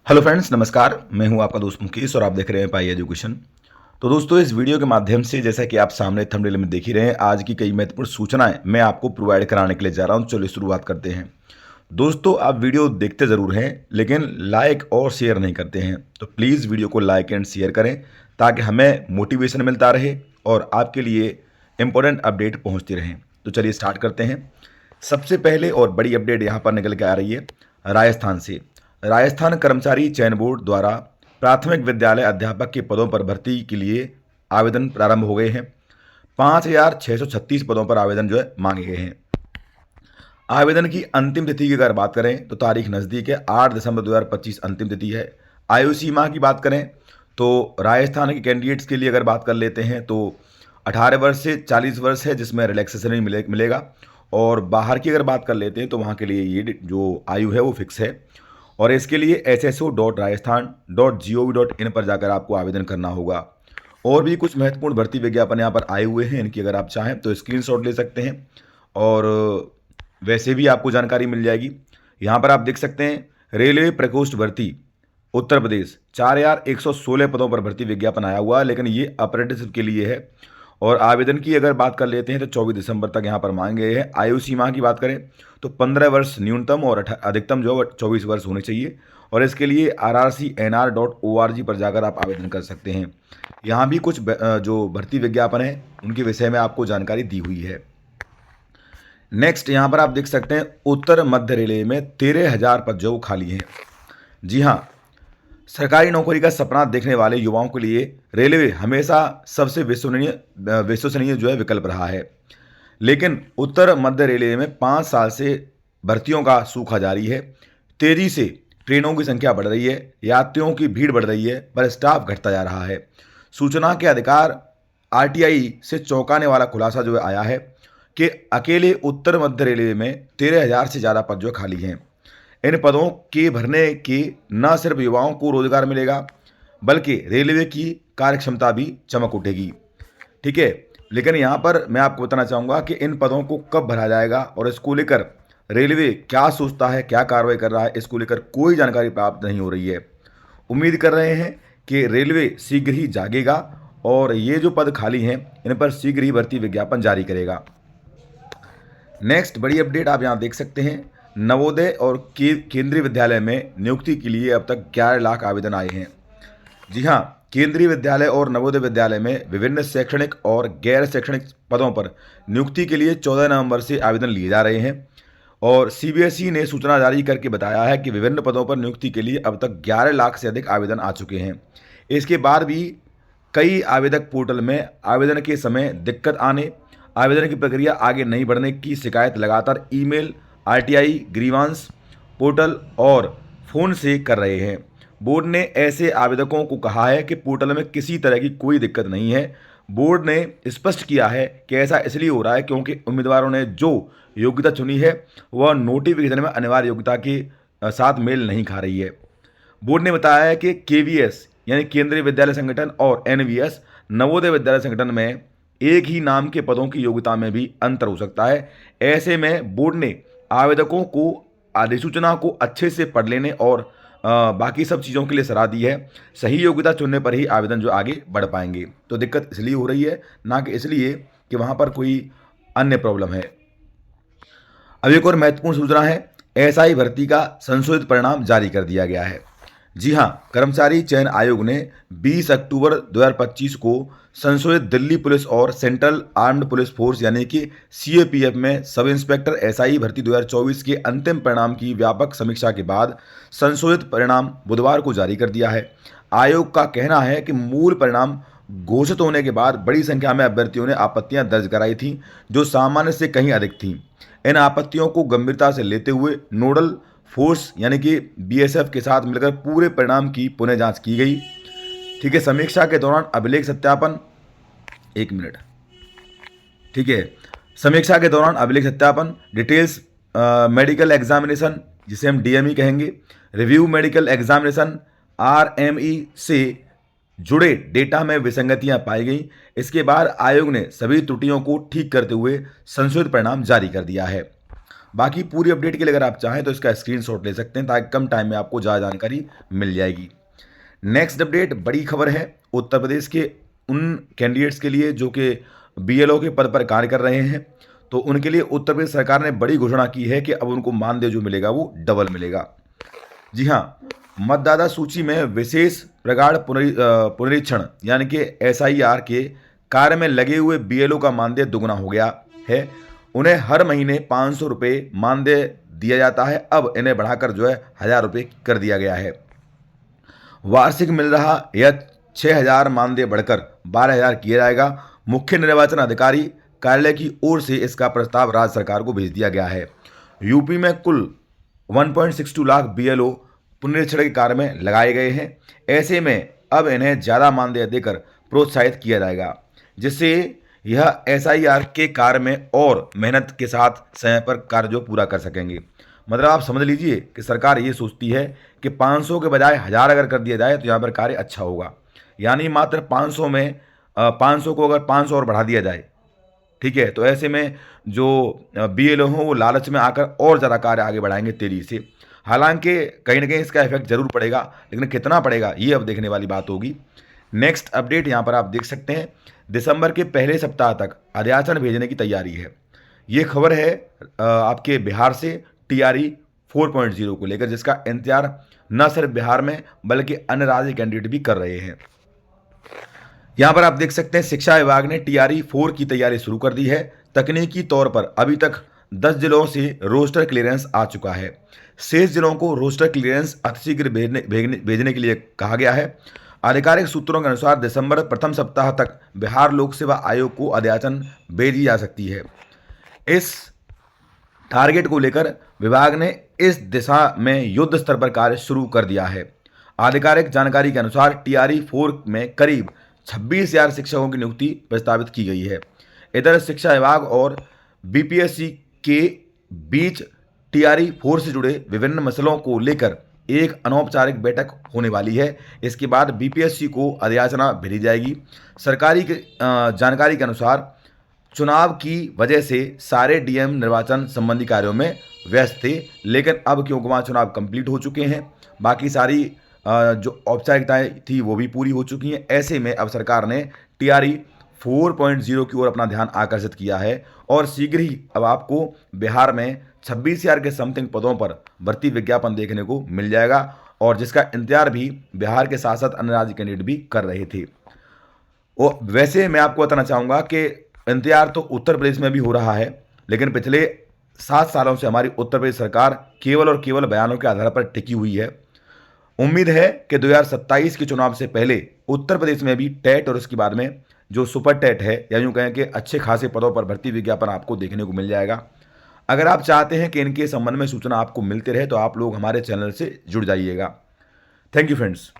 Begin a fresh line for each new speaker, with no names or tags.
Hello friends, नमस्कार। मैं हूं आपका दोस्त मुकेश और आप देख रहे हैं पाई एजुकेशन। तो दोस्तों, इस वीडियो के माध्यम से जैसा कि आप सामने थंबनेल में देख ही रहे हैं, आज की कई महत्वपूर्ण सूचनाएं मैं आपको प्रोवाइड कराने के लिए जा रहा हूं। चलिए शुरुआत करते हैं। दोस्तों, आप वीडियो देखते ज़रूर हैं लेकिन लाइक और शेयर नहीं करते हैं, तो प्लीज़ वीडियो को लाइक एंड शेयर करें ताकि हमें मोटिवेशन मिलता रहे और आपके लिए इंपॉर्टेंट अपडेट पहुँचती रहें। तो चलिए स्टार्ट करते हैं। सबसे पहले और बड़ी अपडेट यहाँ पर निकल के आ रही है राजस्थान से। राजस्थान कर्मचारी चयन बोर्ड द्वारा प्राथमिक विद्यालय अध्यापक के पदों पर भर्ती के लिए आवेदन प्रारंभ हो गए हैं। 5,636 पदों पर आवेदन जो है मांगे गए हैं। आवेदन की अंतिम तिथि की अगर बात करें तो तारीख नज़दीक है, 8 दिसंबर 2025 अंतिम तिथि है। आयु सीमा की बात करें तो राजस्थान के कैंडिडेट्स के लिए अगर बात कर लेते हैं तो 18 वर्ष से 40 वर्ष है, जिसमें रिलैक्सेशन मिलेगा। और बाहर की अगर बात कर लेते हैं तो वहाँ के लिए ये जो आयु है वो फिक्स है। और इसके लिए sso.rajasthan.gov.in पर जाकर आपको आवेदन करना होगा। और भी कुछ महत्वपूर्ण भर्ती विज्ञापन यहाँ पर आए हुए हैं, इनकी अगर आप चाहें तो स्क्रीनशॉट ले सकते हैं और वैसे भी आपको जानकारी मिल जाएगी। यहाँ पर आप देख सकते हैं रेलवे प्रकोष्ठ भर्ती उत्तर प्रदेश 4,116 पदों पर भर्ती विज्ञापन आया हुआ है, लेकिन ये अप्रेंटिसशिप के लिए है। और आवेदन की अगर बात कर लेते हैं तो 24 दिसंबर तक यहाँ पर मांगे गए हैं। आयु सीमा की बात करें तो 15 वर्ष न्यूनतम और अधिकतम जो 24 वर्ष होने चाहिए। और इसके लिए rrcnr.org पर जाकर आप आवेदन कर सकते हैं। यहाँ भी कुछ जो भर्ती विज्ञापन है उनके विषय में आपको जानकारी दी हुई है। नेक्स्ट यहाँ पर आप देख सकते हैं उत्तर मध्य रेलवे में 13,000 पद जो खाली हैं। जी हाँ, सरकारी नौकरी का सपना देखने वाले युवाओं के लिए रेलवे हमेशा सबसे विश्वसनीय जो है विकल्प रहा है। लेकिन उत्तर मध्य रेलवे में 5 साल से भर्तियों का सूखा जारी है। तेजी से ट्रेनों की संख्या बढ़ रही है, यात्रियों की भीड़ बढ़ रही है, पर स्टाफ घटता जा रहा है। सूचना के अधिकार आरटीआई से चौंकाने वाला खुलासा जो आया है कि अकेले उत्तर मध्य रेलवे में 13,000 से ज़्यादा पद जो खाली हैं। इन पदों के भरने के न सिर्फ युवाओं को रोजगार मिलेगा बल्कि रेलवे की कार्यक्षमता भी चमक उठेगी। ठीक है, लेकिन यहाँ पर मैं आपको बताना चाहूँगा कि इन पदों को कब भरा जाएगा और इसको लेकर रेलवे क्या सोचता है, क्या कार्रवाई कर रहा है, इसको लेकर कोई जानकारी प्राप्त नहीं हो रही है। उम्मीद कर रहे हैं कि रेलवे शीघ्र ही जागेगा और ये जो पद खाली हैं इन पर शीघ्र ही भर्ती विज्ञापन जारी करेगा। नेक्स्ट बड़ी अपडेट आप यहाँ देख सकते हैं, नवोदय और केंद्रीय विद्यालय में नियुक्ति के लिए अब तक 11 लाख आवेदन आए हैं। जी हाँ, केंद्रीय विद्यालय और नवोदय विद्यालय में विभिन्न शैक्षणिक और गैर शैक्षणिक पदों पर नियुक्ति के लिए 14 नवंबर से आवेदन लिए जा रहे हैं। और सीबीएसई ने सूचना जारी करके बताया है कि विभिन्न पदों पर नियुक्ति के लिए अब तक 11 लाख से अधिक आवेदन आ चुके हैं। इसके बाद भी कई आवेदक पोर्टल में आवेदन के समय दिक्कत आने, आवेदन की प्रक्रिया आगे नहीं बढ़ने की शिकायत लगातार ईमेल, आरटीआई ग्रीवांस पोर्टल और फ़ोन से कर रहे हैं। बोर्ड ने ऐसे आवेदकों को कहा है कि पोर्टल में किसी तरह की कोई दिक्कत नहीं है। बोर्ड ने स्पष्ट किया है कि ऐसा इसलिए हो रहा है क्योंकि उम्मीदवारों ने जो योग्यता चुनी है वह नोटिफिकेशन में अनिवार्य योग्यता के साथ मेल नहीं खा रही है। बोर्ड ने बताया है कि केवीएस यानी केंद्रीय विद्यालय संगठन और एनवीएस नवोदय विद्यालय संगठन में एक ही नाम के पदों की योग्यता में भी अंतर हो सकता है। ऐसे में बोर्ड ने आवेदकों को अधिसूचना को अच्छे से पढ़ लेने और बाकी सब चीज़ों के लिए सलाह दी है। सही योग्यता चुनने पर ही आवेदन जो आगे बढ़ पाएंगे। तो दिक्कत इसलिए हो रही है, ना कि इसलिए कि वहाँ पर कोई अन्य प्रॉब्लम है। अब एक और महत्वपूर्ण सूचना है, एसआई भर्ती का संशोधित परिणाम जारी कर दिया गया है। जी हाँ, कर्मचारी चयन आयोग ने 20 अक्टूबर 2025 को संशोधित दिल्ली पुलिस और सेंट्रल आर्म्ड पुलिस फोर्स यानी कि सीएपीएफ में सब इंस्पेक्टर एसआई भर्ती 2024 के अंतिम परिणाम की व्यापक समीक्षा के बाद संशोधित परिणाम बुधवार को जारी कर दिया है। आयोग का कहना है कि मूल परिणाम घोषित होने के बाद बड़ी संख्या में अभ्यर्थियों ने आपत्तियां दर्ज कराई थीं, जो सामान्य से कहीं अधिक थीं। इन आपत्तियों को गंभीरता से लेते हुए नोडल फोर्स यानी कि बीएसएफ के साथ मिलकर पूरे परिणाम की पुनः जांच की गई। ठीक है, समीक्षा के दौरान अभिलेख सत्यापन, एक मिनट, ठीक है, समीक्षा के दौरान अभिलेख सत्यापन, डिटेल्स मेडिकल एग्जामिनेशन जिसे हम डीएमई कहेंगे, रिव्यू मेडिकल एग्जामिनेशन आरएमई से जुड़े डेटा में विसंगतियां पाई गई। इसके बाद आयोग ने सभी त्रुटियों को ठीक करते हुए संशोधित परिणाम जारी कर दिया है। बाकी पूरी अपडेट के लिए अगर आप चाहें तो इसका स्क्रीनशॉट ले सकते हैं ताकि कम टाइम में आपको ज़्यादा जानकारी मिल जाएगी। नेक्स्ट अपडेट बड़ी खबर है उत्तर प्रदेश के उन कैंडिडेट्स के लिए जो कि बीएलओ के पद पर कार्य कर रहे हैं। तो उनके लिए उत्तर प्रदेश सरकार ने बड़ी घोषणा की है कि अब उनको मानदेय जो मिलेगा वो डबल मिलेगा। जी हाँ, मतदाता सूची में विशेष प्रगाढ़ पुनरीक्षण यानी कि एसआईआर के कार्य में लगे हुए बीएलओ का मानदेय दुगना हो गया है। उन्हें हर महीने 500 रुपये मानदेय दिया जाता है, अब इन्हें बढ़ाकर जो है 1000 रुपये कर दिया गया है। वार्षिक मिल रहा यह 6000 मानदेय बढ़कर 12000 किया जाएगा। मुख्य निर्वाचन अधिकारी कार्यालय की ओर से इसका प्रस्ताव राज्य सरकार को भेज दिया गया है। यूपी में कुल 1.62 लाख बीएलओ पुनरीक्षण के कार्य में लगाए गए हैं। ऐसे में अब इन्हें ज़्यादा मानदेय देकर प्रोत्साहित किया जाएगा, जिससे यह एसआईआर के कार्य में और मेहनत के साथ समय पर कार्य जो पूरा कर सकेंगे। मतलब आप समझ लीजिए कि सरकार ये सोचती है कि 500 के बजाय 1000 अगर कर दिया जाए तो यहाँ पर कार्य अच्छा होगा। यानी मात्र 500 में 500 को अगर 500 और बढ़ा दिया जाए, ठीक है, तो ऐसे में जो बीएलओ हों वो लालच में आकर और ज़्यादा कार्य आगे बढ़ाएंगे तेजी से। हालांकि कहीं ना कहीं इसका इफेक्ट जरूर पड़ेगा, लेकिन कितना पड़ेगा ये अब देखने वाली बात होगी। नेक्स्ट अपडेट यहाँ पर आप देख सकते हैं, दिसंबर के पहले सप्ताह तक अध्याचन भेजने की तैयारी है। ये खबर है आपके बिहार से टीआरई 4.0 को लेकर, जिसका इंतजार न सिर्फ बिहार में बल्कि अन्य राज्य कैंडिडेट भी कर रहे हैं। यहाँ पर आप देख सकते हैं शिक्षा विभाग ने टीआरई 4 की तैयारी शुरू कर दी है। तकनीकी तौर पर अभी तक 10 जिलों से रोस्टर क्लियरेंस आ चुका है। शेष जिलों को रोस्टर क्लियरेंस अतिशीघ्र भेजने के लिए कहा गया है। आधिकारिक सूत्रों के अनुसार दिसंबर प्रथम सप्ताह तक बिहार लोक सेवा आयोग को अध्याचन भेजी जा सकती है। इस टारगेट को लेकर विभाग ने इस दिशा में युद्ध स्तर पर कार्य शुरू कर दिया है। आधिकारिक जानकारी के अनुसार टीआरई 4 में करीब 26,000 शिक्षकों की नियुक्ति प्रस्तावित की गई है। इधर शिक्षा विभाग और बीपीएससी के बीच टीआरई 4 से जुड़े विभिन्न मसलों को लेकर एक अनौपचारिक बैठक होने वाली है। इसके बाद बीपीएससी को अधियाचना भेजी जाएगी। सरकारी जानकारी के अनुसार चुनाव की वजह से सारे डीएम निर्वाचन संबंधी कार्यों में व्यस्त थे, लेकिन अब क्योंकि वहाँ चुनाव कंप्लीट हो चुके हैं, बाकी सारी जो औपचारिकताएं थी वो भी पूरी हो चुकी हैं। ऐसे में अब सरकार ने टीआरई 4.0 की ओर अपना ध्यान आकर्षित किया है और शीघ्र ही अब आपको बिहार में 26,000 के समथिंग पदों पर भर्ती विज्ञापन देखने को मिल जाएगा, और जिसका इंतजार भी बिहार के साथ साथ अन्य राज्य कैंडिडेट भी कर रहे थे। और वैसे मैं आपको बताना चाहूँगा कि इंतजार तो उत्तर प्रदेश में भी हो रहा है, लेकिन पिछले 7 सालों से हमारी उत्तर प्रदेश सरकार केवल और केवल बयानों के आधार पर टिकी हुई है। उम्मीद है कि 2027 के चुनाव से पहले उत्तर प्रदेश में भी टेट और उसके बाद में जो सुपर टेट है या यूँ कहें कि अच्छे खासे पदों पर भर्ती विज्ञापन आपको देखने को मिल जाएगा। अगर आप चाहते हैं कि इनके संबंध में सूचना आपको मिलती रहे तो आप लोग हमारे चैनल से जुड़ जाइएगा। Thank you friends.